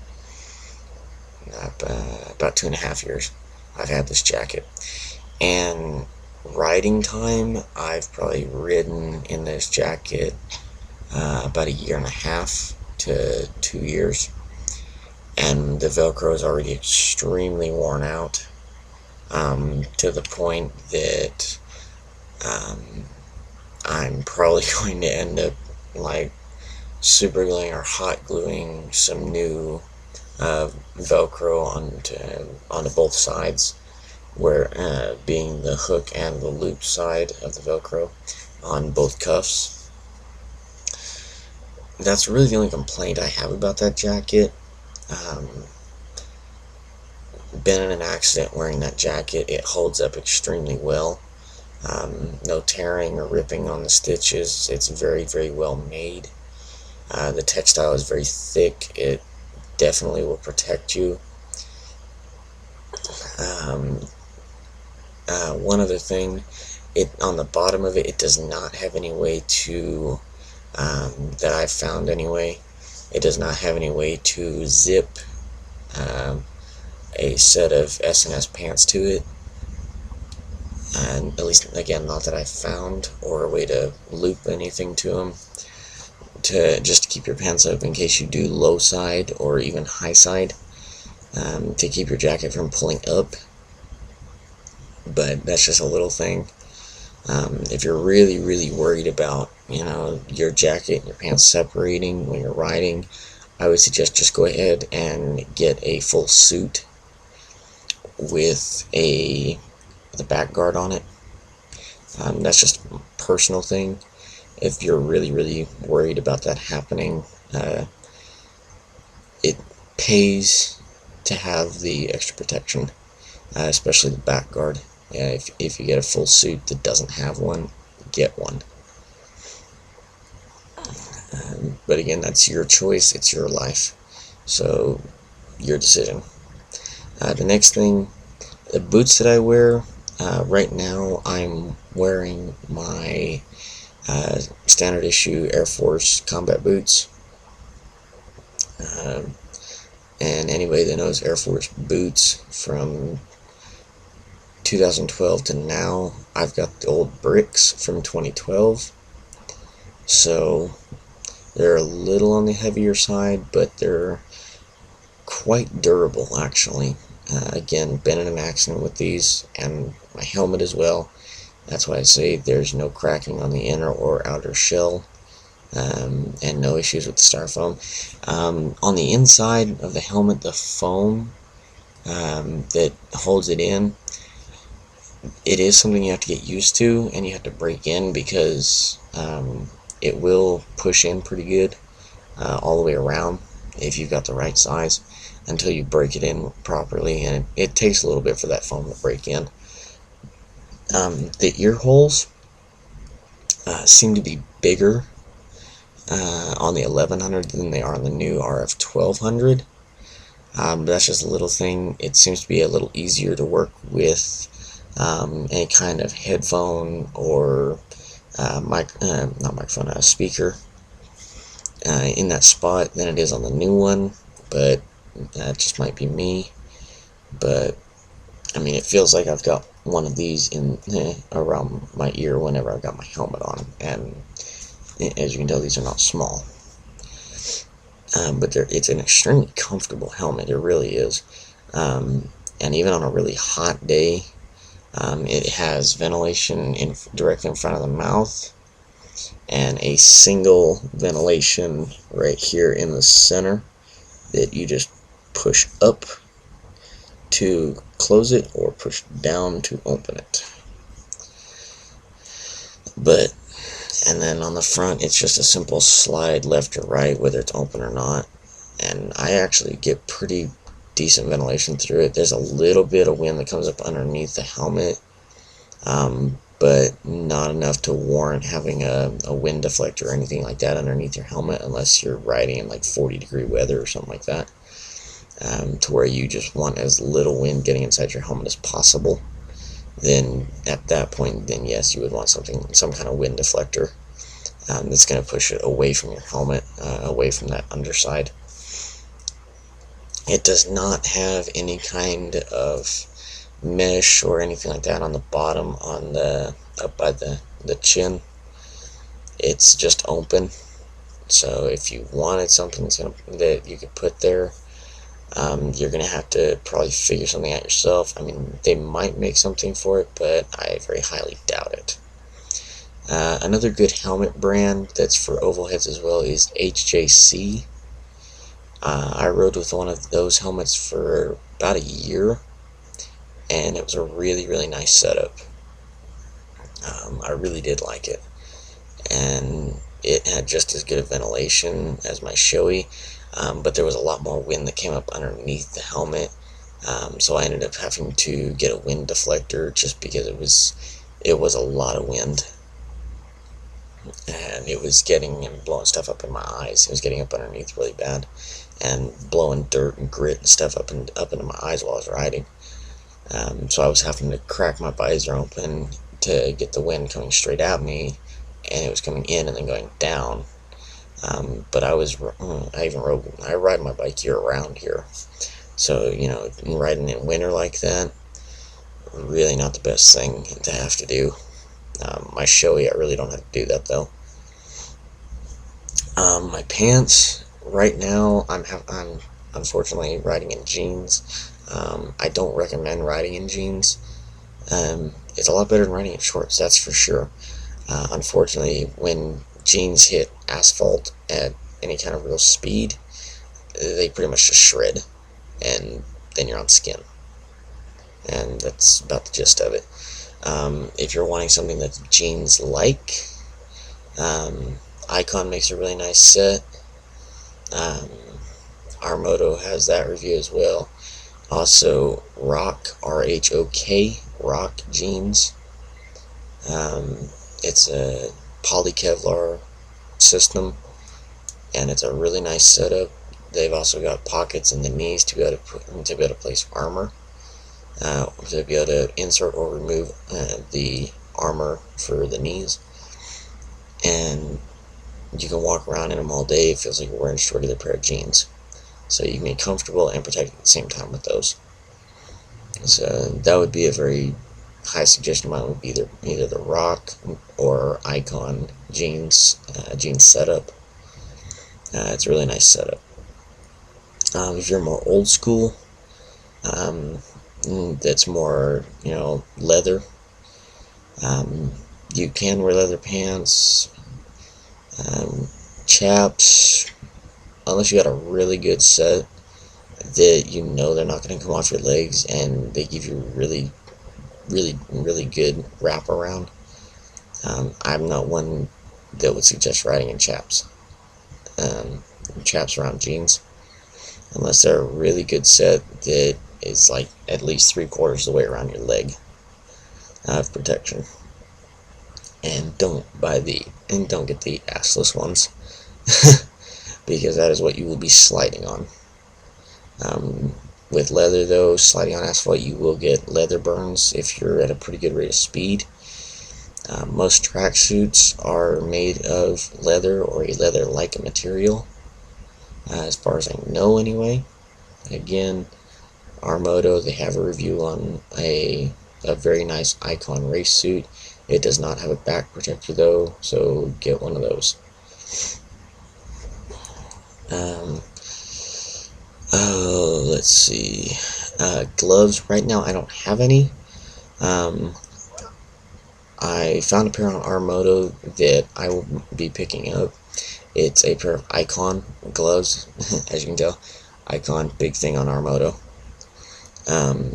About 2.5 years I've had this jacket. And riding time, I've probably ridden in this jacket about 1.5 to 2 years. And the Velcro is already extremely worn out, to the point that I'm probably going to end up like super gluing or hot gluing some new Velcro onto both sides, where being the hook and the loop side of the Velcro on both cuffs. That's really the only complaint I have about that jacket. Been in an accident wearing that jacket. It holds up extremely well. No tearing or ripping on the stitches. It's very, very well made. The textile is very thick. It definitely will protect you. One other thing, on the bottom of it, it does not have any way to, that I've found anyway, it does not have any way to zip a set of S&S pants to it. And at least, again, not that I've found, or a way to loop anything to them, just to keep your pants up in case you do low side or even high side, to keep your jacket from pulling up. But that's just a little thing. If you're really, really worried about, your jacket and your pants separating when you're riding, I would suggest just go ahead and get a full suit with the back guard on it. That's just a personal thing. If you're really, really worried about that happening, it pays to have the extra protection, especially the back guard. If you get a full suit that doesn't have one, get one. But again, that's your choice, it's your life. So, your decision. The next thing, the boots that I wear, right now I'm wearing my standard issue Air Force combat boots. Um, and anybody that knows Air Force boots from 2012 to now, I've got the old bricks from 2012. So they're a little on the heavier side, but they're quite durable actually. Again, been in an accident with these and my helmet as well. That's why I say there's no cracking on the inner or outer shell, and no issues with the styrofoam. On the inside of the helmet, the foam that holds it in, it is something you have to get used to and you have to break in, because it will push in pretty good all the way around if you've got the right size, until you break it in properly, and it takes a little bit for that foam to break in. The ear holes seem to be bigger on the 1100 than they are on the new RF 1200. But that's just a little thing. It seems to be a little easier to work with any kind of headphone or not microphone, speaker in that spot than it is on the new one. But that just might be me. But I mean, it feels like I've got one of these in around my ear whenever I've got my helmet on, and as you can tell, these are not small. But it's an extremely comfortable helmet. It really is. And even on a really hot day, it has ventilation directly in front of the mouth, and a single ventilation right here in the center that you just push up to close it or push down to open it. And then on the front, it's just a simple slide left or right, whether it's open or not. And I actually get pretty decent ventilation through it. There's a little bit of wind that comes up underneath the helmet, but not enough to warrant having a wind deflector or anything like that underneath your helmet, unless you're riding in like 40-degree weather or something like that, to where you just want as little wind getting inside your helmet as possible. Then at that point, then yes, you would want some kind of wind deflector that's going to push it away from your helmet, away from that underside. It does not have any kind of mesh or anything like that on the bottom, up by the chin. It's just open. So if you wanted something that you could put there, you're going to have to probably figure something out yourself. I mean, they might make something for it, but I very highly doubt it. Another good helmet brand that's for oval heads as well is HJC. I rode with one of those helmets for about a year, and it was a really, really nice setup. I really did like it, and it had just as good a ventilation as my Shoei, but there was a lot more wind that came up underneath the helmet, so I ended up having to get a wind deflector just because it was a lot of wind, and it was getting and blowing stuff up in my eyes. It was getting up underneath really bad, and blowing dirt and grit and stuff up into my eyes while I was riding. So I was having to crack my visor open to get the wind coming straight at me, and it was coming in and then going down. But I ride my bike year round here, so riding in winter like that, really not the best thing to have to do. My Shoei, I really don't have to do that though. My pants right now, I'm unfortunately riding in jeans. I don't recommend riding in jeans. It's a lot better than riding in shorts, that's for sure. Unfortunately, when jeans hit asphalt at any kind of real speed, they pretty much just shred, and then you're on skin. And that's about the gist of it. If you're wanting something that's jeans-like, Icon makes a really nice set. Armoto has that review as well. Also, Rock, R-H-O-K, Rock jeans. It's a poly Kevlar system, and it's a really nice setup. They've also got pockets in the knees to be able to place armor, to be able to insert or remove the armor for the knees, and you can walk around in them all day. It feels like you're wearing just a regular pair of jeans. So you can be comfortable and protected at the same time with those. So that would be a very high suggestion of mine, would be either the Rock or Icon jeans setup. It's a really nice setup. If you're more old school, that's more, leather. You can wear leather pants, chaps, unless you got a really good set that they're not going to come off your legs, and they give you really, really, really good wraparound. I'm not one that would suggest riding in chaps. Chaps around jeans, unless they're a really good set that is like at least 3/4 of the way around your leg of protection. And don't get the assless ones, because that is what you will be sliding on. With leather, though, sliding on asphalt, you will get leather burns if you're at a pretty good rate of speed. Most tracksuits are made of leather or a leather-like material, as far as I know anyway. Again, Armoto, they have a review on a very nice Icon race suit. It does not have a back protector though, so get one of those. Let's see. Gloves, right now I don't have any. I found a pair on Armoto that I will be picking up. It's a pair of Icon gloves, as you can tell. Icon, big thing on Armoto.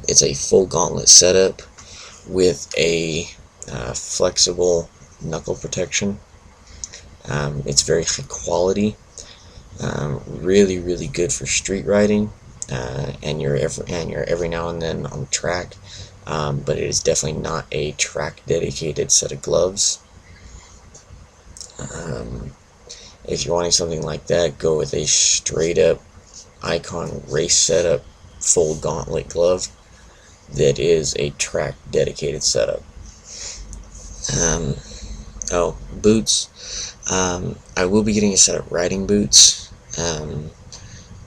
It's a full gauntlet setup with a flexible knuckle protection. It's very high quality, really, really good for street riding, and you're every now and then on the track. But it is definitely not a track dedicated set of gloves. If you're wanting something like that, go with a straight up Icon race setup full gauntlet glove that is a track dedicated setup. Boots. I will be getting a set of riding boots.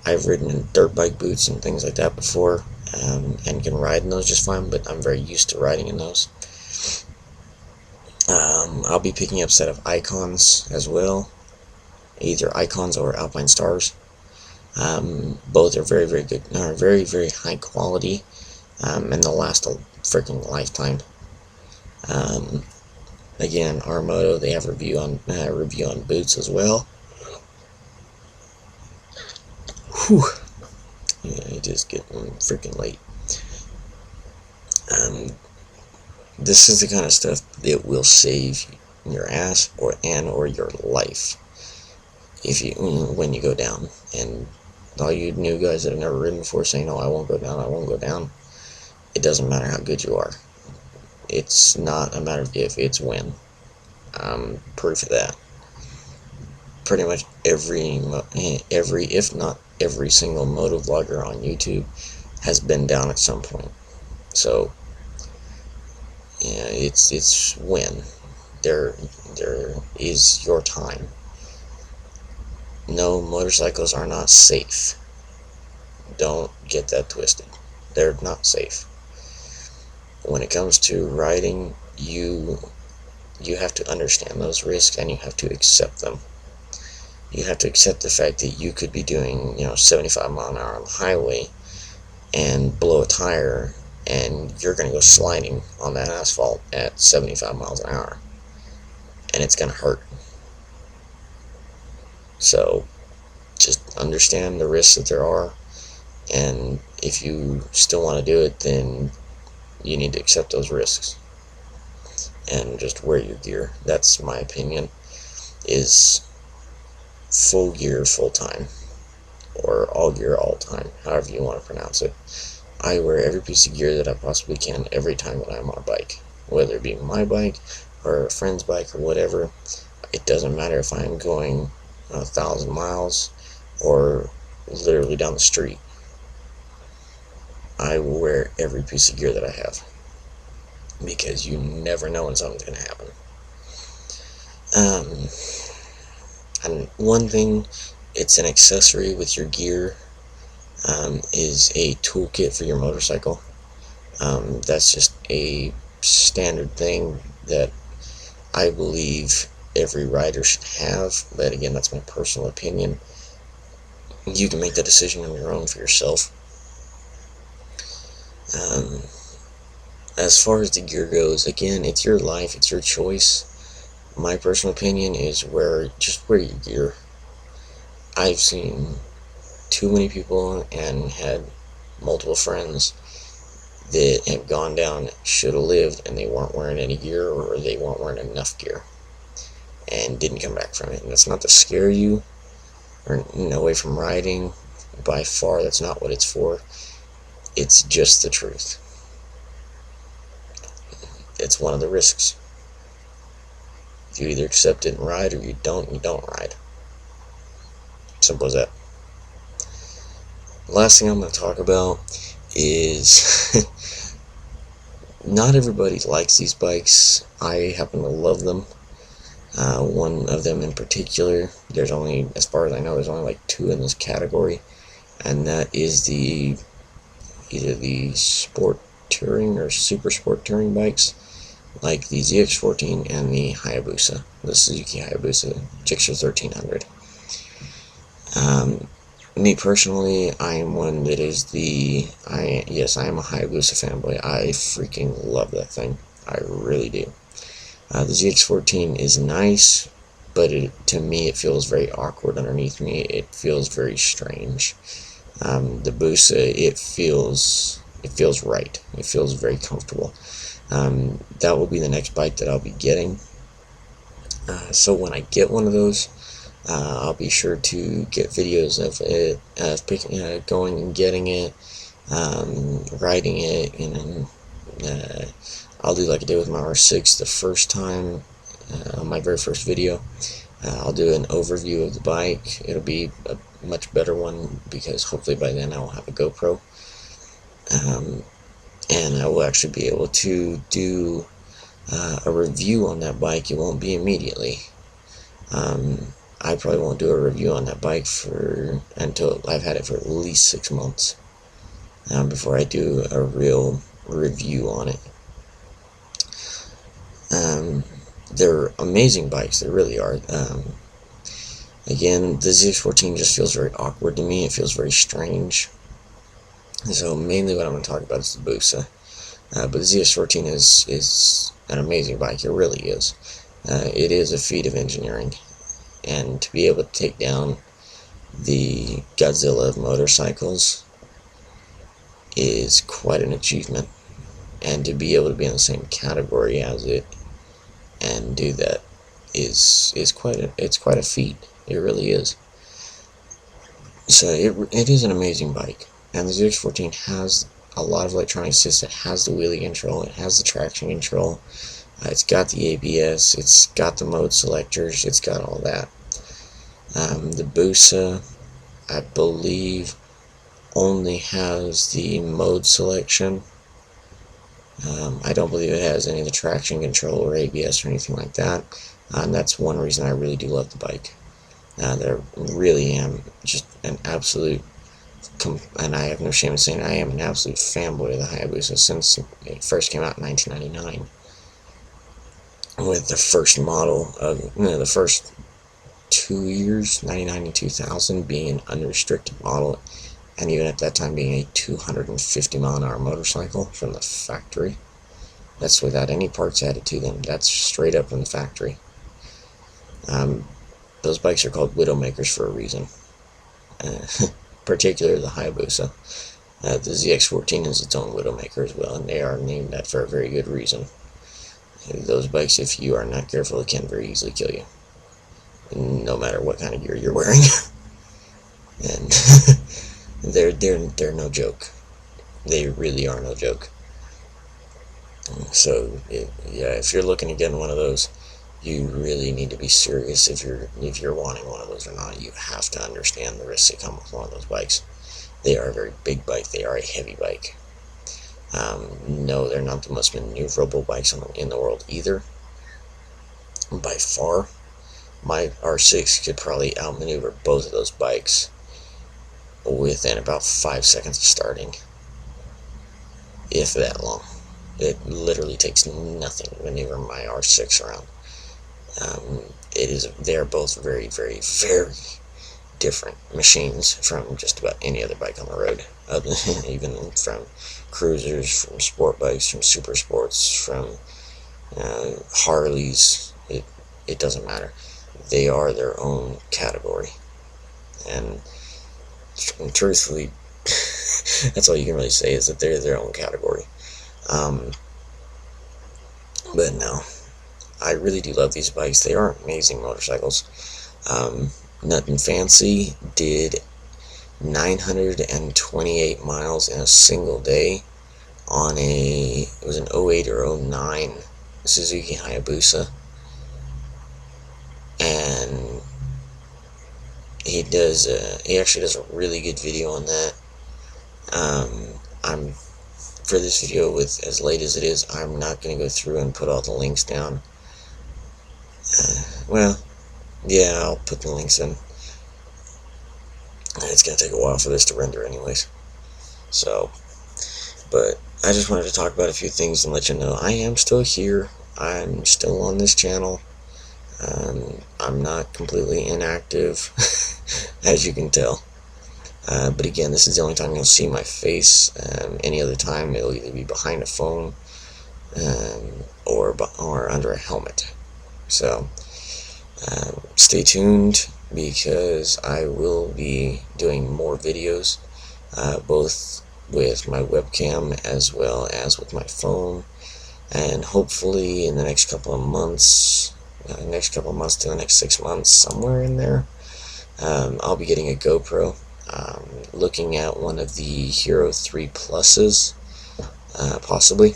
I've ridden in dirt bike boots and things like that before, and can ride in those just fine, but I'm very used to riding in those. I'll be picking up a set of Icons as well, either Icons or Alpine Stars. Both are very, very good, very, very high quality, and they'll last a freaking lifetime. Again, Armoto, they have a review on boots as well. Whew. Yeah, it is getting freaking late. This is the kind of stuff that will save your ass or your life when you go down. And all you new guys that have never ridden before saying, "Oh, I won't go down," it doesn't matter how good you are. It's not a matter of if, it's when. Proof of that. Pretty much every, if not every single moto vlogger on YouTube has been down at some point. So, yeah, it's when. There is your time. No, motorcycles are not safe. Don't get that twisted. They're not safe. When it comes to riding, you have to understand those risks, and you have to accept them. You have to accept the fact that you could be doing 75 miles an hour on the highway and blow a tire, and you're going to go sliding on that asphalt at 75 miles an hour, and it's going to hurt. So just understand the risks that there are, and if you still want to do it, then you need to accept those risks and just wear your gear. That's my opinion, is full gear full time, or all gear all time, however you want to pronounce it. I wear every piece of gear that I possibly can every time that I'm on a bike, whether it be my bike or a friend's bike or whatever. It doesn't matter if I'm going 1,000 miles or literally down the street, I will wear every piece of gear that I have, because you never know when something's going to happen. And one thing, it's an accessory with your gear, is a toolkit for your motorcycle. That's just a standard thing that I believe every rider should have, but again, that's my personal opinion. You can make the decision on your own for yourself. As far as the gear goes, again, it's your life, it's your choice. My personal opinion is just wear your gear. I've seen too many people and had multiple friends that have gone down, should have lived, and they weren't wearing any gear, or they weren't wearing enough gear, and didn't come back from it. And that's not to scare you or away from riding. By far, that's not what it's for. It's just the truth. It's one of the risks. You either accept it and ride, or you don't ride. Simple as that. The last thing I'm going to talk about is not everybody likes these bikes. I happen to love them. One of them in particular, there's only, as far as I know, there's only like 2 in this category, and that is either the sport touring or super sport touring bikes, like the ZX14 and the Hayabusa, the Suzuki Hayabusa Gixxer 1300. Me personally, I am one that is yes, I am a Hayabusa fanboy. I freaking love that thing. I really do. The ZX14 is nice, but to me it feels very awkward underneath me. It feels very strange. The Busa, it feels right. It feels very comfortable. That will be the next bike that I'll be getting. So when I get one of those, I'll be sure to get videos of it, going and getting it, riding it, and I'll do like I did with my R6 the first time, on my very first video. I'll do an overview of the bike. It'll be a much better one, because hopefully by then I will have a GoPro, and I will actually be able to do a review on that bike. It won't be immediately. I probably won't do a review on that bike until I've had it for at least 6 months, before I do a real review on it. They're amazing bikes, they really are. Again, the ZX14 just feels very awkward to me. It feels very strange. So mainly what I'm going to talk about is the Busa. But the ZX14 is an amazing bike. It really is. It is a feat of engineering. And to be able to take down the Godzilla of motorcycles is quite an achievement. And to be able to be in the same category as it and do that is quite a feat. It really is. So it is an amazing bike. And the ZX14 has a lot of electronic assist. It has the wheelie control. It has the traction control. It's got the ABS. It's got the mode selectors. It's got all that. The Busa, I believe, only has the mode selection. I don't believe it has any of the traction control or ABS or anything like that. And that's one reason I really do love the bike. There really am just an absolute, and I have no shame in saying I am an absolute fanboy of the Hayabusa since it first came out in 1999. With the first model of, the first 2 years, 99 and 2000, being an unrestricted model, and even at that time being a 250 mile an hour motorcycle from the factory. That's without any parts added to them. That's straight up from the factory. Those bikes are called Widowmakers for a reason. Particularly the Hayabusa. The ZX14 is its own Widowmaker as well, and they are named that for a very good reason. Those bikes, if you are not careful, can very easily kill you, no matter what kind of gear you're wearing. And they're no joke. They really are no joke. So yeah, if you're looking to get one of those, you really need to be serious if you're wanting one of those or not. You have to understand the risks that come with one of those bikes. They are a very big bike. They are a heavy bike. No, they're not the most maneuverable bikes in the world either. By far, my R6 could probably outmaneuver both of those bikes within about 5 seconds of starting, if that long. It literally takes nothing to maneuver my R6 around. They're both very, very, very different machines from just about any other bike on the road, even from cruisers, from sport bikes, from super sports, from Harleys. It doesn't matter. They are their own category, and truthfully, that's all you can really say, is that they're their own category. But no, I really do love these bikes. They are amazing motorcycles. Nothing Fancy did 928 miles in a single day on it was an 08 or 09 Suzuki Hayabusa, and he actually does a really good video on that. I'm for this video, with as late as it is, I'm not going to go through and put all the links down. Well, yeah, I'll put the links in. It's going to take a while for this to render anyways. So, but I just wanted to talk about a few things and let you know I am still here. I'm still on this channel. I'm not completely inactive, as you can tell. But again, this is the only time you'll see my face. Any other time, it'll either be behind a phone or under a helmet. So, stay tuned, because I will be doing more videos, both with my webcam as well as with my phone, and hopefully in the next couple of months, to the next 6 months, somewhere in there, I'll be getting a GoPro. Looking at one of the Hero 3 Pluses, possibly.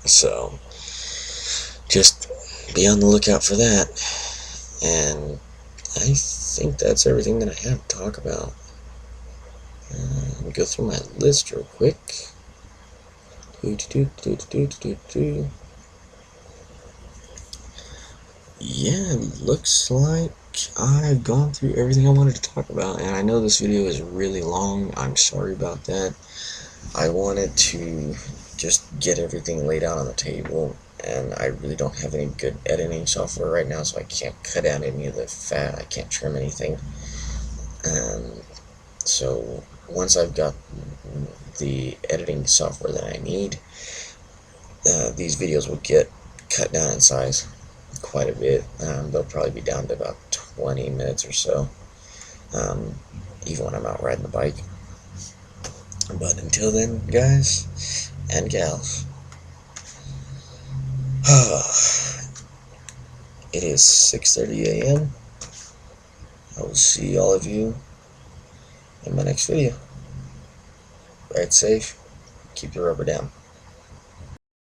So, just be on the lookout for that. And I think that's everything that I have to talk about. Let me go through my list real quick. Yeah, looks like I've gone through everything I wanted to talk about, and I know this video is really long. I'm sorry about that. I wanted to just get everything laid out on the table, and I really don't have any good editing software right now, so I can't cut out any of the fat. I can't trim anything. So once I've got the editing software that I need, these videos will get cut down in size quite a bit. They'll probably be down to about 20 minutes or so, even when I'm out riding the bike. But until then, guys and gals, it is 6:30 a.m. I will see all of you in my next video. Ride safe, keep the rubber down.